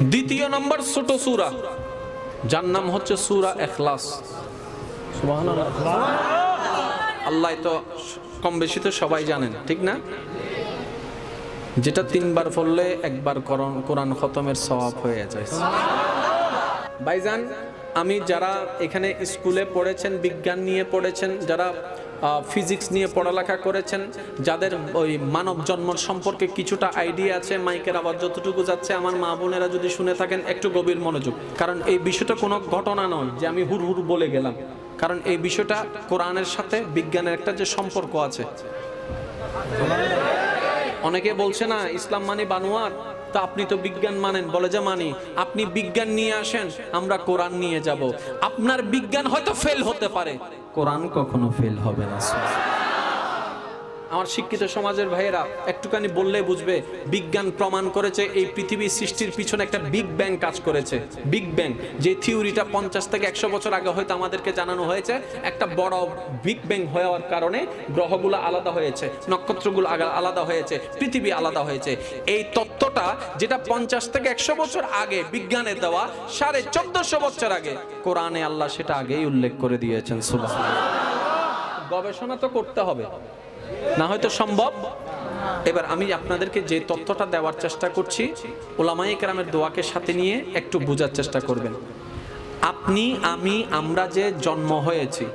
দ্বিতীয় নম্বর ছোট সূরা, যার নাম হচ্ছে সূরা ইখলাস। সুবহানাল্লাহ। আল্লাহ তো কম বেশি তো সবাই জানেন, ঠিক না? যেটা 3 বার পড়লে একবার কোরআন খতমের সওয়াব হয়ে যায়। ভাইজান, আমি যারা এখানে স্কুলে পড়েছেন, বিজ্ঞান নিয়ে পড়েছেন, যারা ফিজিক্স নিয়ে পড়ালেখা করেছেন, যাদের ওই মানব জন্ম সম্পর্কে কিছুটা আইডিয়া আছে, মাইকের আওয়াজ যতটুকু যাচ্ছে আমার মা বোনেরা যদি শুনে থাকেন একটু গভীর মনোযোগ, কারণ এই বিষয়টা কোনো ঘটনা নয় যে আমি হুর হুর বলে গেলাম, কারণ এই বিষয়টা কোরআনের সাথে বিজ্ঞানের একটা যে সম্পর্ক আছে। অনেকে বলছে না ইসলাম মানে বানোয়ার, তা আপনি তো বিজ্ঞান মানেন, বলে যে মানি। আপনি বিজ্ঞান নিয়ে আসেন, আমরা কোরআন নিয়ে যাব। আপনার বিজ্ঞান হয়তো ফেল হতে পারে, কোরআন কখনো ফেল হবে না। আমার শিক্ষিত সমাজের ভাইয়েরা একটুখানি বললে বুঝবে, বিজ্ঞান প্রমাণ করেছে এই পৃথিবীর সৃষ্টির পিছনে একটা বিগ ব্যাং কাজ করেছে। বিগ ব্যাং যে থিওরিটা 50 থেকে 100 বছর আগে হয়তো আমাদেরকে জানানো হয়েছে, একটা বড় বিগ ব্যাং হওয়ার কারণে গ্রহগুলো আলাদা হয়েছে, নক্ষত্রগুলো আলাদা হয়েছে, পৃথিবী আলাদা হয়েছে। এই তত্ত্বটা যেটা 50 থেকে 100 বছর আগে বিজ্ঞানে দেওয়া, 1450 বছর আগে কোরআনে আল্লাহ সেটা আগেই উল্লেখ করে দিয়েছেন। সুবহানাল্লাহ। গবেষণা তো করতে হবে, না হয়তো সম্ভব। এবার আমি আপনাদেরকে যে তথ্যটা দেওয়ার চেষ্টা করছি, উলামায়ে কেরামের দোয়াকে সাথে নিয়ে একটু বোঝার চেষ্টা করবেন। আপনি, আমি, আমরা যে জন্ম হয়েছি,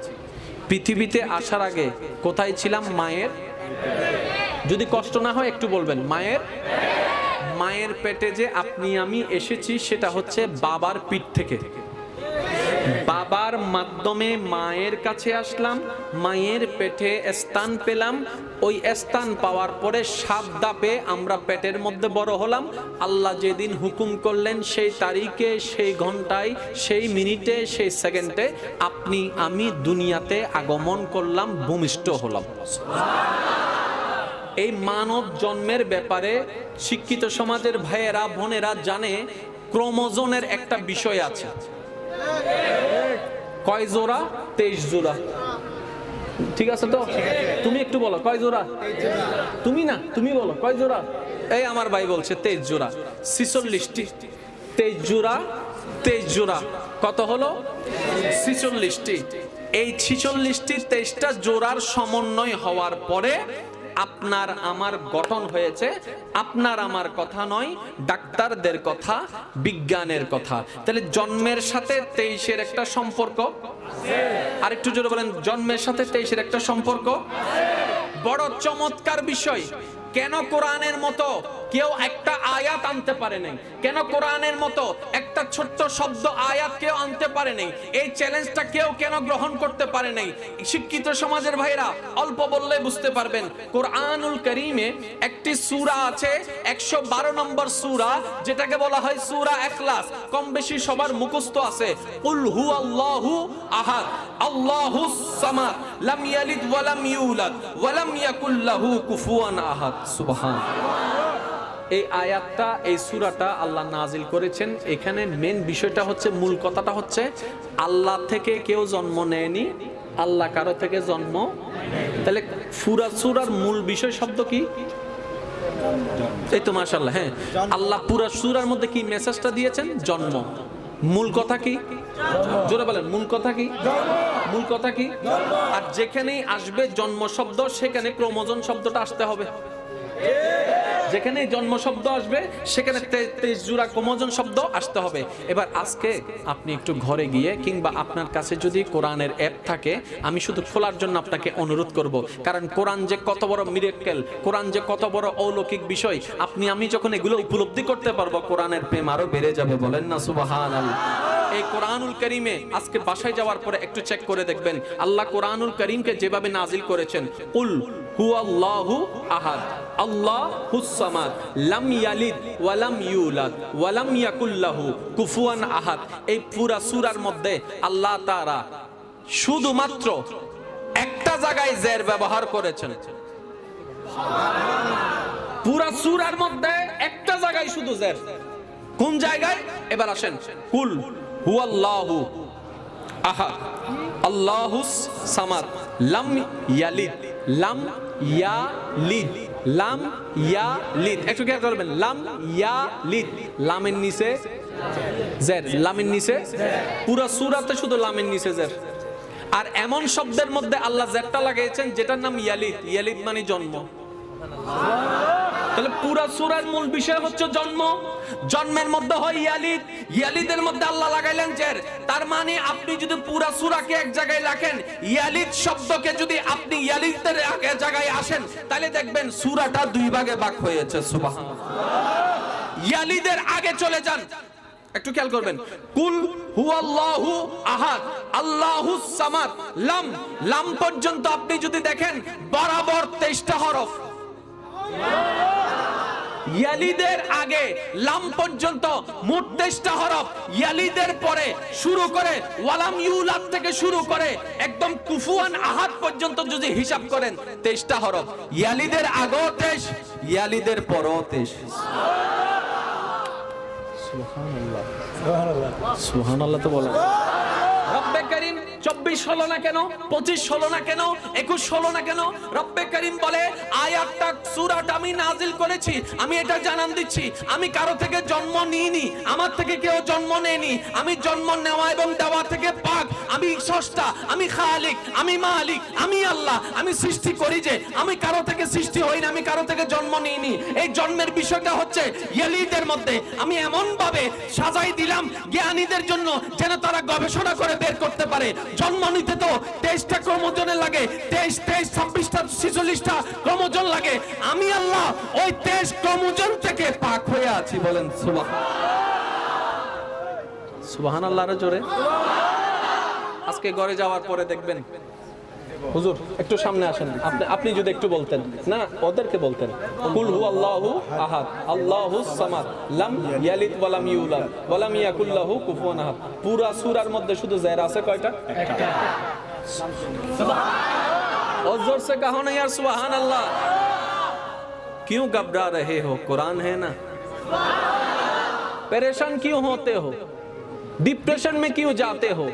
পৃথিবীতে আসার আগে কোথায় ছিলাম? মায়ের, যদি কষ্ট না হয় একটু বলবেন, মায়ের পেটে যে আপনি আমি এসেছি সেটা হচ্ছে বাবার পিঠ থেকে। বাবার মাধ্যমে মায়ের কাছে আসলাম, মায়ের পেটে স্থান পেলাম। ওই স্থান পাওয়ার পরে 7 ধাপে আমরা পেটের মধ্যে বড় হলাম। আল্লাহ যেদিন হুকুম করলেন সেই তারিখে, সেই ঘন্টায়, সেই মিনিটে, সেই সেকেন্ডে আপনি আমি দুনিয়াতে আগমন করলাম, ভূমিষ্ঠ হলাম। এই মানব জন্মের ব্যাপারে শিক্ষিত সমাজের ভাইয়েরা বোনেরা জানে ক্রোমোজোমের একটা বিষয় আছে। কয় জোড়া? 23 জোড়া। ঠিক আছে তো? তুমি একটু বলো কয় জোড়া? তুমি না, তুমি বলো কয় জোড়া? এই আমার ভাই বলছে 23 জোড়া। 46টি। 23 জোড়া, 23 জোড়া কত হলো? 46টি। এই 46টি 23টা জোড়ার সমন্বয় হওয়ার পরে আপনার আমার গঠন হয়েছে। আপনার আমার কথা নয়, ডাক্তারদের কথা, বিজ্ঞানের কথা। তাহলে জন্মের সাথে 23-এর একটা সম্পর্ক। আরেকটু জোরে বলেন, জন্মের সাথে 23-এর একটা সম্পর্ক। বড় চমৎকার বিষয়। কেন কোরআনের মতো কেউ একটা আয়াত আনতে পারে নাই? কেন কোরআনের মতো একটা ছোট্ট শব্দ আয়াত কেউ আনতে পারে নাই? এই চ্যালেঞ্জটা কেউ কেন গ্রহণ করতে পারে নাই? শিক্ষিত সমাজের ভাইরা অল্প বললে বুঝতে পারবেন। কোরআনুল কারীমে একটি সূরা আছে, 112 নম্বর সূরা, যেটাকে বলা হয় সূরা ইখলাস। কম বেশি সবার মুখস্থ আছে। কুল হুয়াল্লাহু আহাদ, আল্লাহুস সামাদ, লাম ইয়ালিদ ওয়া লাম ইউলাদ ওয়া লাম ইয়াকুল লাহু কুফুয়ান আহাদ। সুবহানাল্লাহ। এই আয়াতটা, এই সূরাটা আল্লাহ নাজিল করেছেন। এখানে মেন বিষয়টা হচ্ছে, মূল কথাটা হচ্ছে, আল্লাহ থেকে কেউ জন্ম নেয়নি, আল্লাহ কারো থেকে জন্ম। তাহলে পুরা সূরার মূল বিষয় শব্দ কি? এই তো মাশাআল্লাহ। হ্যাঁ, আল্লাহ পুরা সূরার মধ্যে কি মেসেজটা দিয়েছেন? জন্ম। মূল কথা কি? জোরে বলেন, মূল কথা কি? মূল কথা কি? আর যেখানেই আসবে জন্ম শব্দ, সেখানে ক্রোমোজোম শব্দটা আসতে হবে। যেখানে জন্ম শব্দ আসবে সেখানে 23 জোড়া ক্রোমোজোম শব্দ আসতে হবে। এবার আজকে আপনি একটু ঘরে গিয়ে, কিংবা আপনার কাছে যদি কোরআনের অ্যাপ থাকে, আমি শুধু খোলার জন্য আপনাকে অনুরোধ করব, কারণ কোরআন যে কত বড় মিরাক্কেল, কোরআন যে কত বড় অলৌকিক বিষয়, আপনি আমি যখন এগুলো উপলব্ধি করতে পারবো, কোরআনের প্রেম আরো বেড়ে যাবে। বলেন না সুবহানাল্লাহ। এই কোরআনুল কারীমে আজকে বাসায় যাওয়ার পরে একটু চেক করে দেখবেন, আল্লাহ কোরআনুল কারীমকে যেভাবে নাজিল করেছেন, কুল হুয়াল্লাহু আহাদ, আল্লাহুস সামাদ, লাম ইয়ালিদ ওয়া লাম ইউলাদ ওয়া লাম ইয়াকুল লাহু কুফুয়ান আহাদ। এই পুরা সূরার মধ্যে আল্লাহ তাআলা শুধুমাত্র একটা জায়গায় জের ব্যবহার করেছেন। পুরা সূরার মধ্যে একটা জায়গায় শুধু জের। কোন জায়গায়? এবার আসেন, কুল হুয়াল্লাহু আহাদ, আল্লাহুস সামাদ, লাম ইয়ালিদ, লাম ইয়ালিদ লাম ইয়া লিদ, একটু খেয়াল করবেন, লাম ইয়া লিদ, লামের নিচে জের, লামের নিচে, পুরো সূরাতে শুধু লামের নিচে জের। আর এমন শব্দের মধ্যে আল্লাহ জেরটা লাগিয়েছেন যেটার নাম ইয়ালিদ, ইয়ালিদ মানে জন্ম। তাহলে পুরা সূরার মূল বিষয় হচ্ছে জন্ম, জন্মের মধ্যে হয় ইয়ালিদ, ইয়ালিদের মধ্যে আল্লাহ লাগাইলেন জের। তার মানে আপনি যদি পুরা সূরাকে এক জায়গায় রাখেন, ইয়ালিদ শব্দকে যদি আপনি ইয়ালিদের জায়গায় আসেন, তাহলে দেখবেন সূরাটা দুই ভাগে ভাগ হয়েছে। সুবহানাল্লাহ। ইয়ালিদের আগে চলে যান, একটু খেয়াল করবেন, কুল হুয়াল্লাহু আহাদ আল্লাহুস সামাদ, লাম, লাম পর্যন্ত আপনি যদি দেখেন বরাবর 23টা হরফ। ইয়ালিদের আগে লাম পর্যন্ত মোট 23টা হরফ। ইয়ালিদের পরে শুরু করে ওয়ালাম ইউলাদ থেকে শুরু করে একদম কুফুয়ান আহাদ পর্যন্ত যদি হিসাব করেন 23টা হরফ। ইয়ালিদের আগেও 23, ইয়ালিদের পরেও 23। সুবহানাল্লাহ, সুবহানাল্লাহ তো বলেন। রব্বে করিম 24 হলো না কেন, 25 হলো না কেন, 21 হলো না কেন? রব্বে করিম বলে আয়াতটা সূরাটা আমি নাজিল করেছি, আমি এটা জানান দিচ্ছি, আমি কারো থেকে জন্ম নিইনি, আমার থেকে কেউ জন্ম নেয়নি, আমি জন্ম নেওয়া এবং দেওয়া থেকে পাক, আমি স্রষ্টা, আমি খালিক, আমি মালিক, আমি আল্লাহ, আমি সৃষ্টি করি, যে আমি কারো থেকে সৃষ্টি হই না, আমি কারো থেকে জন্ম নিইনি। এই জন্মের বিষয়টা হচ্ছে ইয়ালিদের মধ্যে আমি এমন ভাবে সাজাই দিলাম জ্ঞানীদের জন্য যেন তারা গবেষণা করে বের করতে পারে। জন্ম নিতে তো 23টা ক্রোমোজোনে লাগে, 23, 26টা 46টা ক্রোমোজোন লাগে। আমি আল্লাহ ওই 23 ক্রোমোজোন থেকে পাক হয়ে আছি। বলেন সুবহানাল্লাহ রে জোরে। আজকে ঘরে যাওয়ার পরে দেখবেন, হুজুর একটু সামনে আসেন, আপনি যদি একটু বলতেন, না ওদেরকে বলতেন, কুল হুয়াল্লাহু আহাদ আল্লাহুস সামাদ লাম ইয়ালিদ ওয়া লাম ইউলাদ ওয়া লাম ইয়াকুল লাহু কুফুয়ান আহাদ। পুরা সূরার মধ্যে শুধু জের আছে কয়টা? একটা। और जोर से कहो ना यार सुभान अल्लाह। क्यों घबरा रहे हो, कुरान है ना। परेशान क्यों होते हो, डिप्रेशन में क्यों जाते हो?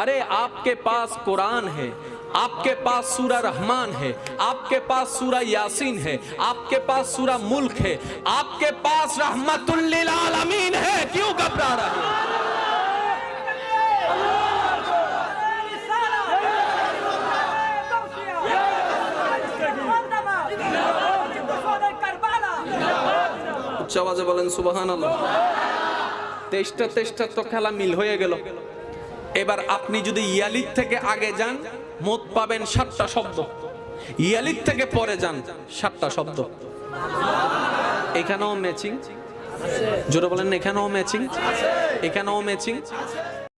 अरे आपके पास कुरान है, आपके पास सूरा रहमान है, आपके पास सूरा यासीन है, आपके पास सूरा मुल्क है, आपके पास रहमतुल लिल आलमीन है। क्यों घबरा रहे हो? আওয়াজে বলেন সুবহানাল্লাহ। 23টা তো খেলা মিল হয়ে গেল। এবার আপনি যদি ইয়ালিদ থেকে আগে যান, মোট পাবেন 7টা শব্দ। ইয়ালিদ থেকে পরে যান, 7টা শব্দ। এখানেও ম্যাচিং, জোরে বলেন, এখানেও ম্যাচিং, এখানেও ম্যাচিং,